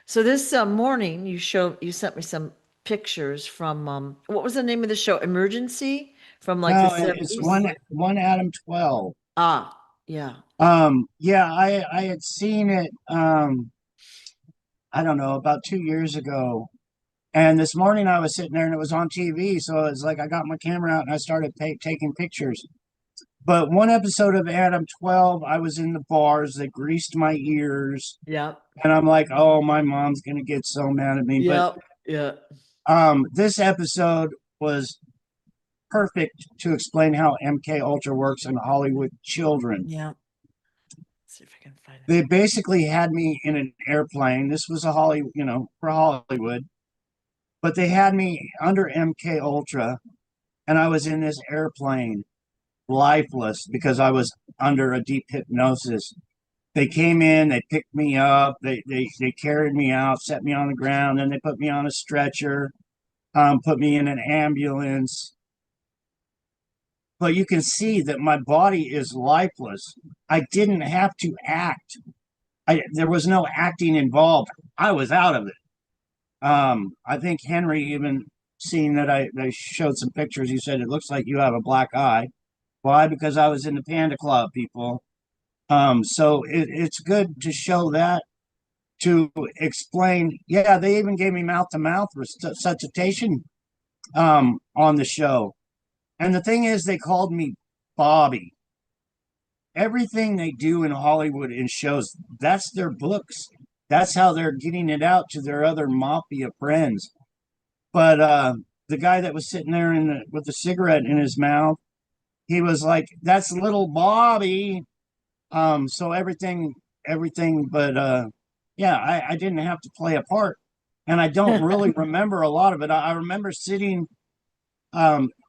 So this morning you sent me some pictures from, what was the name of the show? Emergency from like the No, it's 70s? one Adam 12. Ah, yeah. Yeah, I had seen it. I don't know, about 2 years ago. And this morning I was sitting there and it was on TV. So it's like I got my camera out and I started taking pictures. But one episode of Adam 12, I was in the bars that greased my ears. Yep. And I'm like, oh, my mom's going to get so mad at me. But Yep. Yeah. this episode was perfect to explain how MK Ultra works in Hollywood children. Yeah. Let's see if I can find it. They basically had me in an airplane. This was a Hollywood, for Hollywood, but they had me under MK Ultra, and I was in this airplane, lifeless, because I was under a deep hypnosis. They came in, they picked me up, they carried me out, set me on the ground, then they put me on a stretcher, put me in an ambulance. But you can see that my body is lifeless. I didn't have to act. There was no acting involved. I was out of it. I think Henry even seen that I showed some pictures. He said it looks like you have a black eye. Why? Because I was in the Panda Club, people. So it's good to show that, to explain. Yeah, they even gave me mouth to mouth resuscitation on the show. And the thing is, they called me Bobby. Everything they do in Hollywood in shows, that's their books. That's how they're getting it out to their other mafia friends. But the guy that was sitting there with the cigarette in his mouth, he was like, "That's little Bobby." So everything, but yeah, I didn't have to play a part, and I don't really remember a lot of it. I remember sitting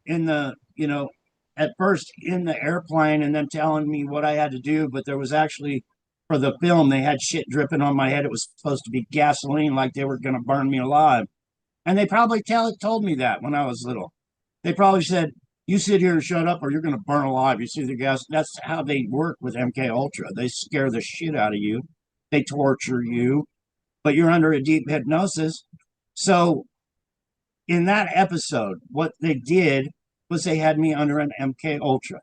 in the, at first in the airplane and them telling me what I had to do, but there was actually, for the film, they had shit dripping on my head. It was supposed to be gasoline, like they were going to burn me alive. And they probably told me that when I was little. They probably said, "You sit here and shut up, or you're going to burn alive." You see the gas. That's how they work with MK Ultra. They scare the shit out of you. They torture you, but you're under a deep hypnosis. So in that episode, what they did was they had me under an MK Ultra.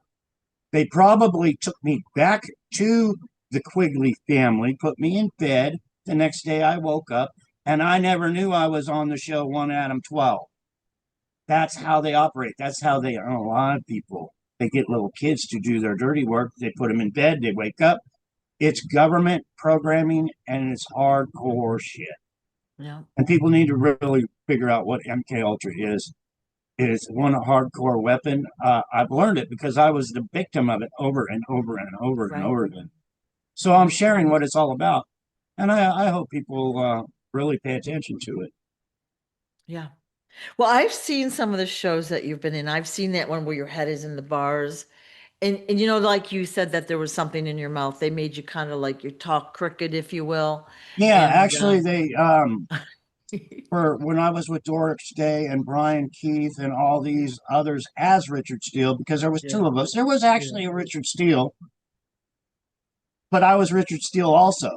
They probably took me back to the Quigley family, put me in bed. The next day I woke up and I never knew I was on the show One Adam 12. That's how they operate. That's how they unalive people. They get little kids to do their dirty work. They put them in bed. They wake up. It's government programming and it's hardcore shit. Yeah. And people need to really figure out what MK Ultra is. It is one hardcore weapon. I've learned it because I was the victim of it over and over and over and Right. over again. So I'm sharing what it's all about, and I hope people really pay attention to it. Yeah. Well, I've seen some of the shows that you've been in. I've seen that one where your head is in the bars. And like you said that there was something in your mouth. They made you kind of like your talk crooked, if you will. Yeah, And actually, they for when I was with Doris Day and Brian Keith and all these others as Richard Steele, because there was yeah. two of us. There was actually a Richard Steele, but I was Richard Steele also.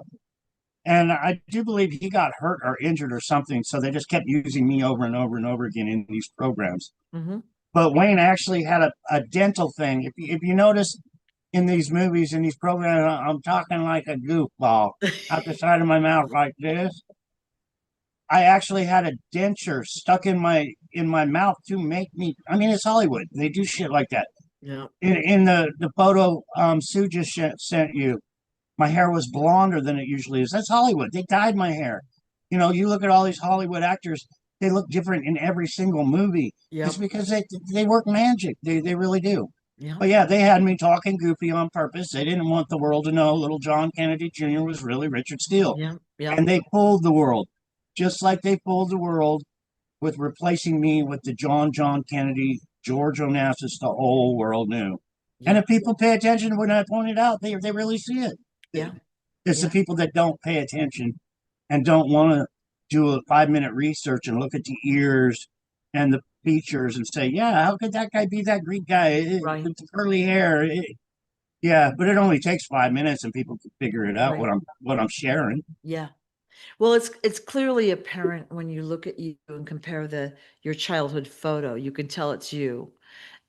And I do believe he got hurt or injured or something, so they just kept using me over and over and over again in these programs. Mm-hmm. But Wayne actually had a dental thing. If you notice in these movies, in these programs, I'm talking like a goofball out the side of my mouth like this. I actually had a denture stuck in my mouth to make me. I mean, it's Hollywood. They do shit like that. Yeah. In the photo Sue just sent you, my hair was blonder than it usually is. That's Hollywood. They dyed my hair. You look at all these Hollywood actors, they look different in every single movie. Yep. It's because they work magic. They really do. Yeah. But yeah, they had me talking goofy on purpose. They didn't want the world to know little John Kennedy Jr. was really Richard Steele. Yeah. Yeah. And they fooled the world, just like they fooled the world with replacing me with the John Kennedy, George Onassis, the whole world knew. Yeah. And if people pay attention when I point it out, they really see it. Yeah. It's Yeah. the people that don't pay attention and don't want to do a 5 minute research and look at the ears and the features and say, yeah, how could that guy be that Greek guy Right. with the curly hair? Yeah, but it only takes 5 minutes and people can figure it out Right. what I'm sharing. Yeah. Well, it's clearly apparent when you look at you and compare the your childhood photo. You can tell it's you.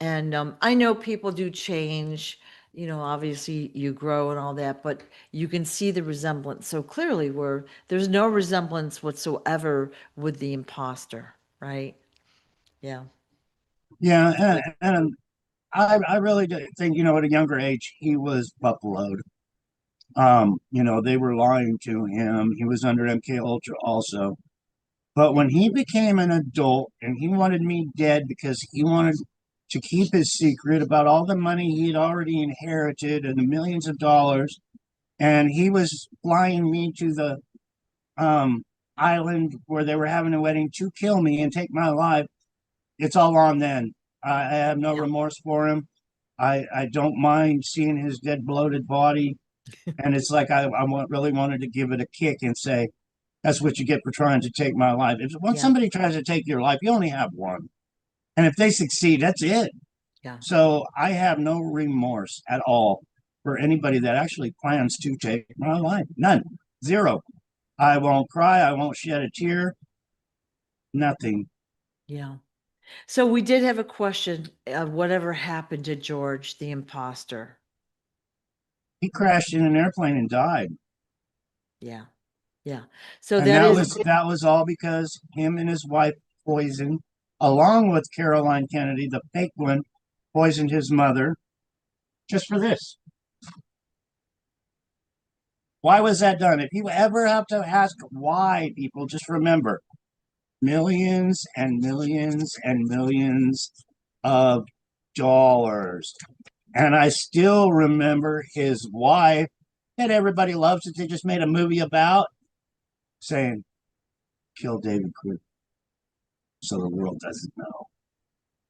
And I know people do change, obviously you grow and all that, but you can see the resemblance so clearly where there's no resemblance whatsoever with the imposter, right? Yeah. Yeah, Good. and I really do think, at a younger age, he was buffaloed. They were lying to him. He was under MK Ultra also. But Yeah. when he became an adult and he wanted me dead because he wanted to keep his secret about all the money he'd already inherited and the millions of dollars, and he was flying me to the um, island where they were having a wedding to kill me and take my life, it's all on then. I have no Yeah. remorse for him. I don't mind seeing his dead, bloated body. And it's like really wanted to give it a kick and say, that's what you get for trying to take my life. When Yeah. somebody tries to take your life, you only have one. And if they succeed, that's it. Yeah. So I have no remorse at all for anybody that actually plans to take my life. None. Zero. I won't cry. I won't shed a tear. Nothing. Yeah. So we did have a question of whatever happened to George, the imposter. He crashed in an airplane and died. Yeah. Yeah. So And that is, that was all because him and his wife poisoned, along with Caroline Kennedy, the fake one, poisoned his mother just for this. Why was that done? If you ever have to ask why, people just remember millions and millions and millions of dollars. And I still remember his wife that everybody loves that they just made a movie about saying, kill David Quigley so the world doesn't know.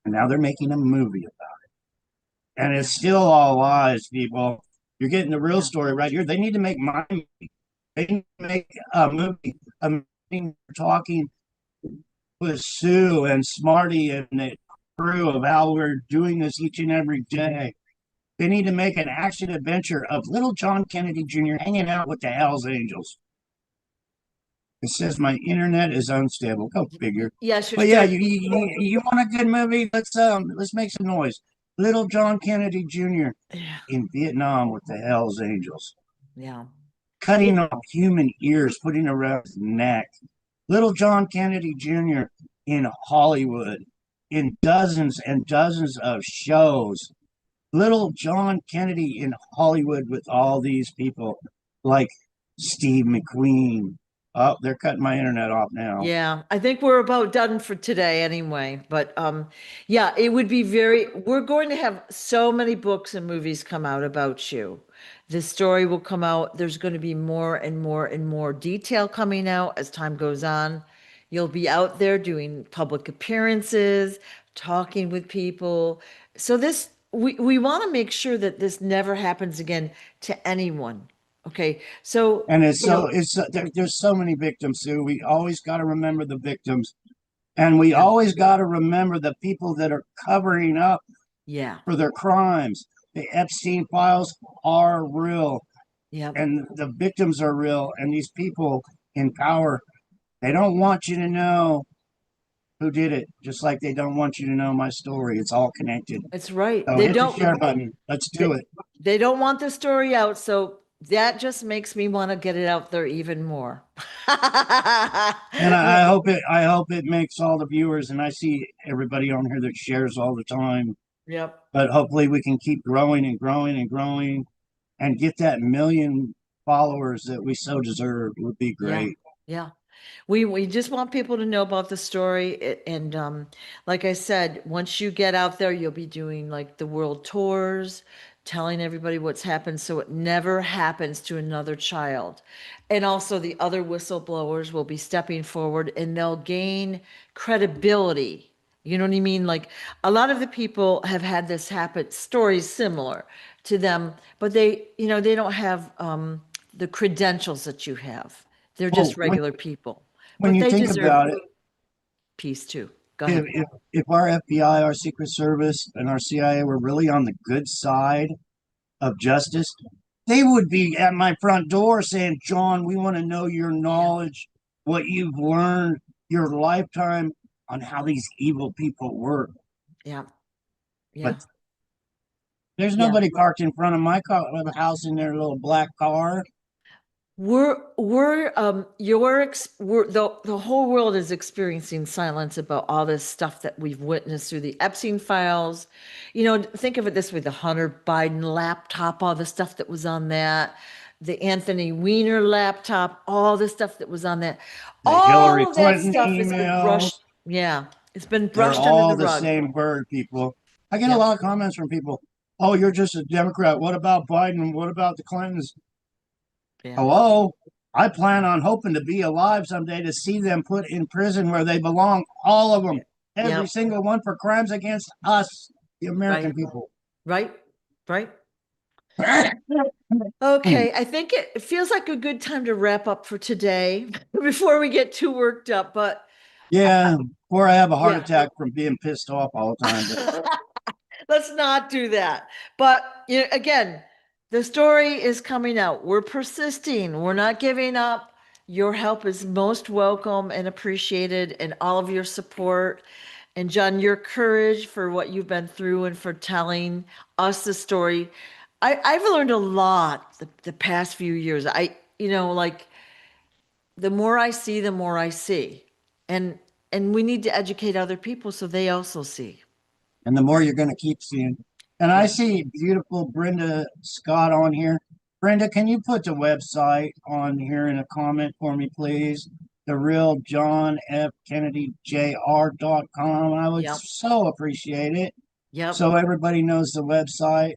And now they're making a movie about it. And yeah. it's still all lies, people. You're getting the real Yeah. story right here. They need to make my movie. They need to make a movie. I'm talking with Sue and Smarty and the crew of how we're doing this each and every day. They need to make an action adventure of little John Kennedy Jr. hanging out with the Hells Angels. It says my internet is unstable. Go figure. Yes, you're But yeah, still, you want a good movie? Let's make some noise. Little John Kennedy Jr. yeah. in Vietnam with the Hells Angels, Yeah. cutting off human ears, putting around his neck. Little John Kennedy Jr. in Hollywood, in dozens and dozens of shows. Little John Kennedy in Hollywood with all these people like Steve McQueen. Oh, they're cutting my internet off now. Yeah, I think we're about done for today anyway. But yeah, it would be we're going to have so many books and movies come out about you. The story will come out. There's going to be more and more and more detail coming out as time goes on. You'll be out there doing public appearances, talking with people. So we want to make sure that this never happens again to anyone. Okay. So, And there's so many victims, Sue. We always got to remember the victims, and we yeah, always got to remember the people that are covering up yeah, for their crimes. The Epstein files are real, yeah. and the victims are real, and these people in power, they don't want you to know who did it, just like they don't want you to know my story. It's all connected. It's right. So hit the share button. Let's do They, it. they don't want the story out, so that just makes me want to get it out there even more. And I hope it makes all the viewers, and I see everybody on here that shares all the time. Yep. But hopefully we can keep growing and growing and growing and get that million followers that we so deserve would be Yeah. great. Yeah. We just want people to know about the story and like I said, once you get out there, you'll be doing like the world tours, telling everybody what's happened so it never happens to another child. And also the other whistleblowers will be stepping forward and they'll gain credibility. You know what I mean? Like a lot of the people have had this happen, stories similar to them, but they don't have the credentials that you have. They're Well, just regular people. when but you they think deserve about it, peace too. Go if, ahead. if if our FBI, our Secret Service, and our CIA were really on the good side of justice, they would be at my front door saying, "John, we want to know your Yeah, knowledge, what you've learned, your lifetime on how these evil people work." yeah, But yeah, there's yeah. nobody parked in front of my house in their little black car. The whole world is experiencing silence about all this stuff that we've witnessed through the Epstein files. Think of it this way, the Hunter Biden laptop, all the stuff that was on that, the Anthony Weiner laptop, all the stuff that was on that. The Hillary All of that Clinton stuff has been emails, brushed. Yeah, it's been they're brushed under all the the rug. same bird, people. I get a Yep. lot of comments from people. Oh, you're just a Democrat. What about Biden? What about the Clintons? Yeah. Hello? I plan on hoping to be alive someday to see them put in prison where they belong. All of them. Every Yep. single one for crimes against us, the Right. American people. Right. Right. Okay, I think it feels like a good time to wrap up for today before we get too worked up. But Yeah, or I have a heart yeah, attack from being pissed off all the time. But let's not do that. But again, the story is coming out. We're persisting. We're not giving up. Your help is most welcome and appreciated, and all of your support. And John, your courage for what you've been through and for telling us the story. I've learned a lot the past few years. Like the more I see, the more I see. And and we need to educate other people so they also see. and the more you're going to keep seeing. And I Yeah. see beautiful Brenda Scott on here. Brenda, can you put the website on here in a comment for me, please? The real John F. Kennedy Jr.com. I would Yep. so appreciate it. Yep. So everybody knows the website.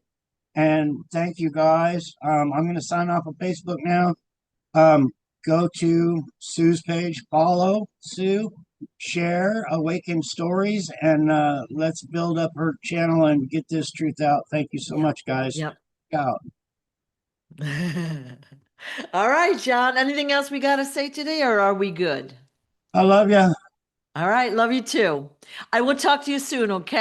And thank you guys. I'm going to sign off of Facebook now. Um, Go to Sue's page, follow Sue, share Awaken Stories, and let's build up her channel and get this truth out. Thank you so Yep. much, guys. Yep. Out. All right, John. Anything else we got to say today, or are we good? I love you. All right. Love you too. I will talk to you soon, okay?